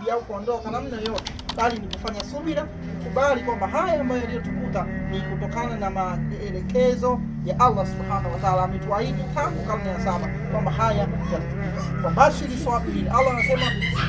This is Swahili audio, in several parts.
kurudi au kuondoka namna yoyote, bali ni kufanya subira, kukubali kwamba haya ambayo yaliyotukuta ni kutokana na maelekezo ya Allah subhanahu wa ta'ala. Ametuahidi tangu karne ya 7 kwamba haya yatatukuta. Kwa bashiri sabirin, Allah anasema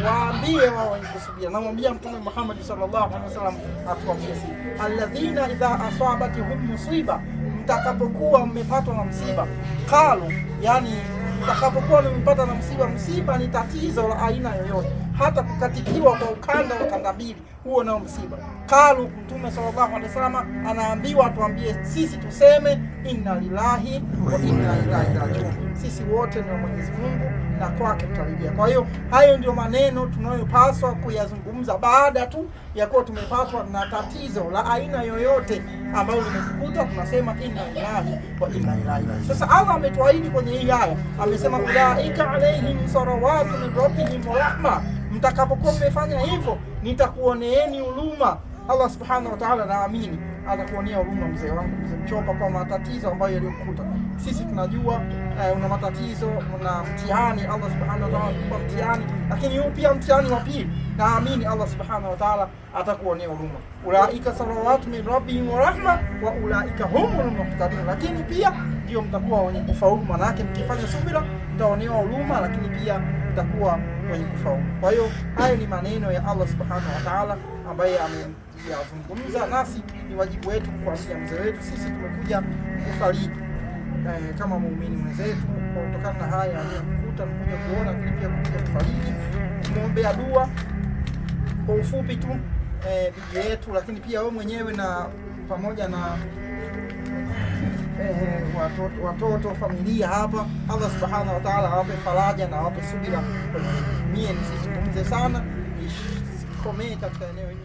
waambie wao wenye kusubiri. Namwambia Mtume Muhammad sallallahu alaihi wasallam atuambie sisi, alladhina idha asabatihum musiba, mtakapokuwa mmepatwa na msiba, qalu, yani mtakapokuwa mmepata na msiba. Msiba ni tatizo la aina yoyote, hata kukatikiwa kwa ukanda wa kanda mbili, huo nao msiba. Qalu, Mtume sallallahu alaihi wasallam anaambiwa atuambie sisi tuseme inna lillahi wa inna ilaihi rajiun, sisi wote ni wa Mwenyezi Mungu na kwake tutarejea. Kwa hiyo hayo ndio maneno tunayopaswa kuyazungumza baada tu ya kuwa tumepatwa na tatizo la aina yoyote ambayo limetukuta, tunasema inna lillahi wa inna ilaihi rajiun. Sasa Allah ametuahidi kwenye hii aya, amesema ulaika alaihim salawatu min rabbihim wa rahma, mtakapokuwa mmefanya hivyo nitakuoneeni huruma. Allah subhanahu wa ta'ala naamini atakuonea huruma mzee wangu, mzee Mchopa, kwa matatizo ambayo yaliyokukuta. Sisi tunajua una matatizo, una mtihani. Allah subhanahu wa ta'ala anakupa mtihani, lakini huu pia mtihani wa pili. Naamini Allah subhanahu wa ta'ala atakuonea huruma. Ulaika salawatu min rabbihim wa rahma wa ulaika humul muhtadun, lakini pia ndio mtakuwa wenye kufaulu. Maana yake mkifanya subira mtaonewa huruma, lakini pia mtakuwa wenye kufaulu. Kwa hiyo hayo ni maneno ya Allah subhanahu wa ta'ala ambaye ameyazungumza, nasi ni wajibu wetu kuambia mzee wetu. Sisi tumekuja kufariji kama muumini mwenzetu kutokana na haya aliyokuta, tumekuja kuona, lakini pia kuja kufariji, kumwombea dua kwa ufupi tu bibi yetu, lakini pia wewe mwenyewe na pamoja na watoto familia hapa. Allah subhanahu wa ta'ala awape faraja na awape subira. Mie nisizungumze sana, nikomee katika eneo hili.